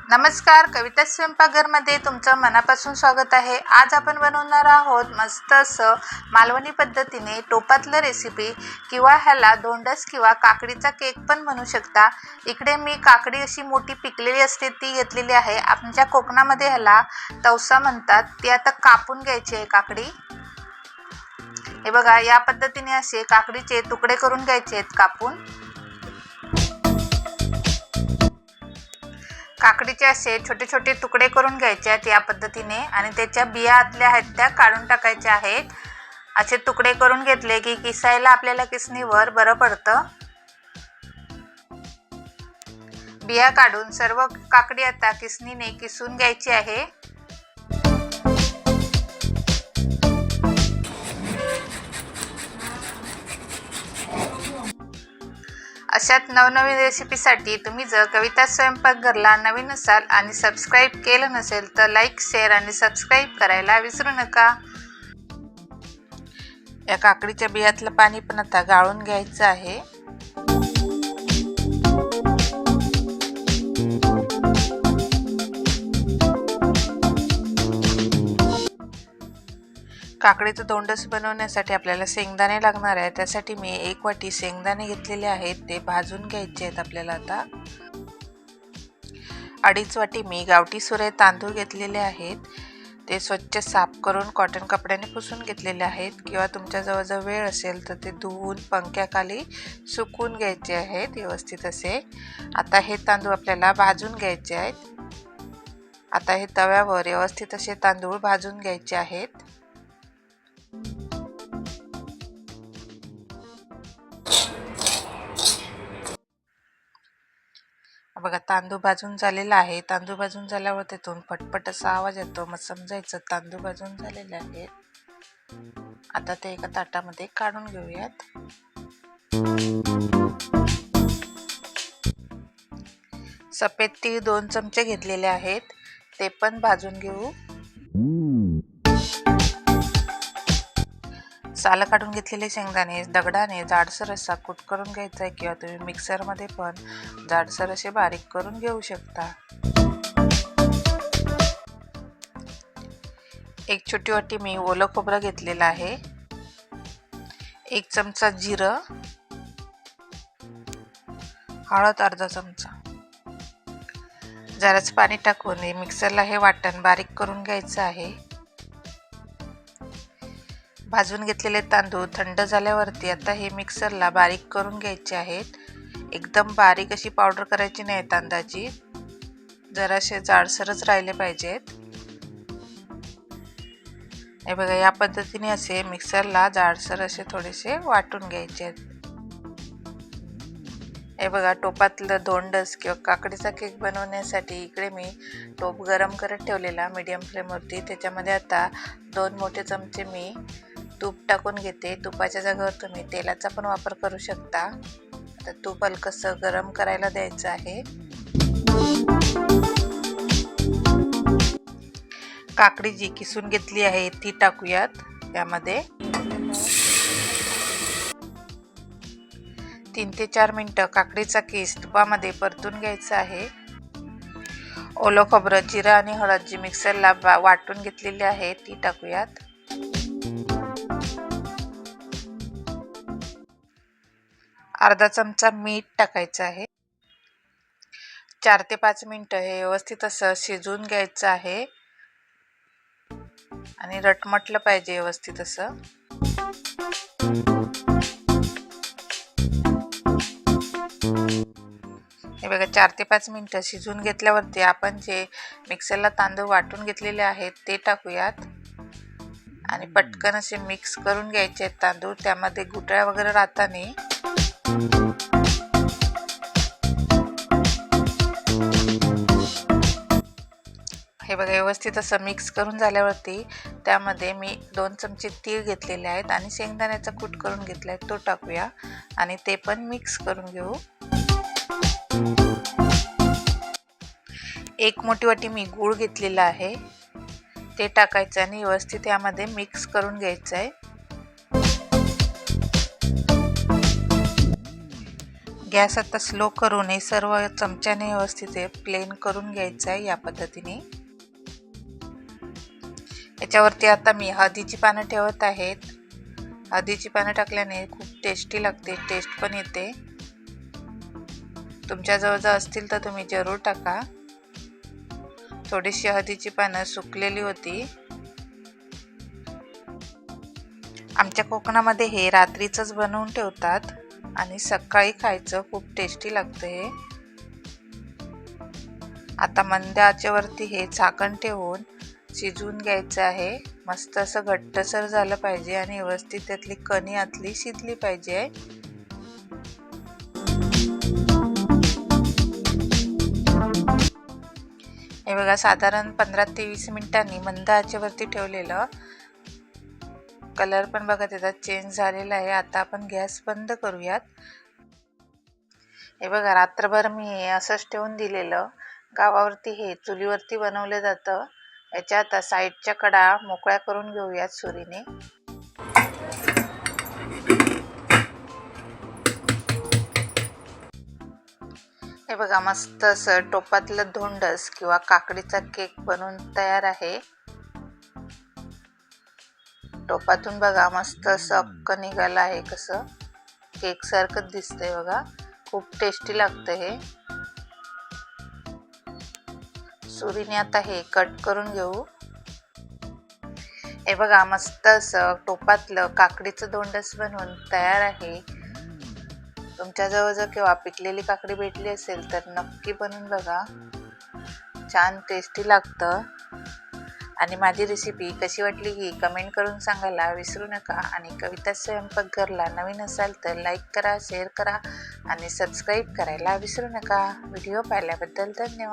नमस्कार, कविता स्वयंपाकघरमध्ये तुमचं मनापासून स्वागत आहे। आज आपण बनवणार आहोत मस्त असं मालवणी पद्धतीने टोपातलं रेसिपी किंवा ह्याला दोंडस किंवा काकडीचा केक पण म्हणू शकता। इकडे मी काकडी अशी मोठी पिकलेली असते ती घेतलेली आहे। आमच्या कोकणामध्ये ह्याला तवसा म्हणतात। ती आता कापून घ्यायची आहे काकडी। हे बघा, या पद्धतीने असे काकडीचे तुकडे करून घ्यायचे आहेत कापून। काकडीचे असे छोटे छोटे तुकडे करून घ्यायचे आहेत या पद्धतीने आणि त्याच्या बिया आतल्या आहेत त्या काढून टाकायच्या आहेत। असे तुकडे करून घेतले की किसायला आपल्याला किसणीवर बरं पडतं। बिया काढून सर्व काकडी आता किसणीने किसून घ्यायची आहे। अशात नवनवीन रेसिपीसाठी तुम्ही जर कविता स्वयंपाकघरला नवीन असाल आणि सबस्क्राईब केलं नसेल तर लाईक, शेअर आणि सबस्क्राईब करायला विसरू नका। या काकडीच्या बियातलं पाणी पण आता गाळून घ्यायचं आहे। काकडीचं दोंडस बनवण्यासाठी आपल्याला शेंगदाणे लागणार आहे। त्यासाठी मी 1 वाटी शेंगदाणे घेतलेले आहेत, ते भाजून घ्यायचे आहेत आपल्याला आता। 2.5 वाटी मी गावठी सुरे तांदूळ घेतलेले आहेत, ते स्वच्छ साफ करून कॉटन कपड्याने पुसून घेतलेले आहेत किंवा तुमच्याजवळ जर वेळ असेल तर ते धुवून पंख्याखाली सुकवून घ्यायचे आहेत व्यवस्थित असे। आता हे तांदूळ आपल्याला भाजून घ्यायचे आहेत। आता हे तव्यावर व्यवस्थित असे तांदूळ भाजून घ्यायचे आहेत। बघा, तांदूळ भाजून झालेला आहे। तांदूळ भाजून झाल्यावर त्यातून फटफट असा आवाज येतो, मग समजायचं तांदूळ भाजून झालेले आहेत। आता ते एका ताटामध्ये काढून घेऊयात। सफेद तीळ 2 चमचे घेतलेले आहेत, ते पण भाजून घेऊ। साल काढून घेतलेले शेंगदाणे दगडाने जाडसर असा कूट करून घ्यायचा आहे किंवा तुम्ही मिक्सरमध्ये पण जाडसर असे बारीक करून घेऊ शकता। 1 छोटी वाटी मी ओलं खोबरं घेतलेलं आहे। 1 चमचा जिरं, हळद अर्धा चमचा, जराच पाणी टाकून मिक्सरला हे वाटण बारीक करून घ्यायचं आहे। भाजून घेतलेले तांदूळ थंड झाल्यावरती आता हे मिक्सरला बारीक करून घ्यायचे आहेत। एकदम बारीक अशी पावडर करायची नाही तांदळाची, जरासे जाडसरच राहिले पाहिजेत। हे बघा, या पद्धतीने असे मिक्सरला जाडसर असे थोडेसे वाटून घ्यायचे आहेत। हे बघा, टोपातलं दोंडस किंवा काकडीचा केक बनवण्यासाठी इकडे मी टोप गरम करत ठेवलेला मीडियम फ्लेमवरती। त्याच्यामध्ये आता 2 मोठे चमचे मी तूप टाकून घेते। तुपाच्या जागेवर तुम्ही तेलाचा पण वापर करू शकता। आता तूप हलकसं गरम करायला द्यायचं आहे। काकडी जी किसून घेतली आहे ती टाकूयात यामध्ये। 3 ते 4 मिनिटं काकडीचा किस तुपामध्ये परतून घ्यायचा आहे। ओलं खोबरं, जिरं आणि हळद जी मिक्सरला वाटून घेतलेली आहे ती टाकूयात। अर्धा चमचा मीठ टाकायचं आहे। 4 ते 5 मिनिटं हे व्यवस्थित असं शिजवून घ्यायचं आहे आणि रटमटलं पाहिजे व्यवस्थित असं। हे बघा, 4 ते 5 मिनिटं शिजवून घेतल्यावरती आपण जे मिक्सरला तांदूळ वाटून घेतलेले आहेत ते टाकूयात आणि पटकन असे मिक्स करून घ्यायचे आहेत तांदूळ, त्यामध्ये गुठळ्या वगैरे राहता नाही। हे बघा, व्यवस्थित असं मिक्स करून झाल्यावरती त्यामध्ये मी 2 चमचे तीळ घेतलेले आहेत आणि शेंगदाण्याचा कूट करून घेतला आहे तो टाकूया आणि ते पण मिक्स करून घेऊ। 1 मोठी वाटी मी गूळ घेतलेला आहे, ते टाकायचं आणि व्यवस्थित यामध्ये मिक्स करून घ्यायचं आहे। गॅस आता स्लो करून हे सर्व चमच्याने व्यवस्थित प्लेन करून घ्यायचं आहे या पद्धतीने. याच्यावरती आता मी हळदीची पानं ठेवत आहेत. हळदीची पानं टाकल्याने खूप टेस्टी लागते, टेस्ट पण येते. तुमच्याजवळ जर असतील तर तुम्ही जरूर टाका. थोडीशी हळदीची पानं सुकलेली होती. आमच्या कोकणामध्ये हे रात्रीचंच बनवून ठेवतात आणि सकाळी खायचं, खूप टेस्टी लागतं हे. आता मंद आचेवरती हे झाकण ठेवून शिजवून घ्यायचं आहे. मस्त असं घट्टसर झालं पाहिजे आणि व्यवस्थित त्यातली कणी आतली शिजली पाहिजे. हे बघा, साधारण 15 ते 20 मिनिटांनी मंद आचेवरती ठेवलेलं. कलर पण बघा त्याचा चेंज झालेला आहे. आता आपण गॅस बंद करूयात. हे बघा, रात्रभर मी हे असंच ठेवून दिलेलं. गावावरती हे चुलीवरती बनवलं जातं. याच्या आता साईडच्या कडा मोकळ्या करून घेऊयात सुरीने. हे बघा, मस्त असं टोपातलं धोंडस किंवा काकडीचा केक बनवून तयार आहे. टोपातून बघा मस्त असं अक्क निघालं आहे, कसं केक सारखं दिसतंय बघा. खूप टेस्टी लागतं हे. सुरीने आता हे कट करून घेऊ. हे बघा, मस्त असं टोपातलं काकडीचं धोंडस बनवून तयार आहे. तुमच्याजवळ जर केव्हा पिकलेली काकडी भेटली असेल तर नक्की बनवून बघा, छान टेस्टी लागतं. आणि माझी रेसिपी कशी वाटली ही कमेंट करून सांगायला विसरू नका. आणि कविता स्वयंपाकघरला नवीन असाल तर लाईक करा, शेअर करा आणि सबस्क्राईब करायला विसरू नका. व्हिडिओ पाहिल्याबद्दल धन्यवाद.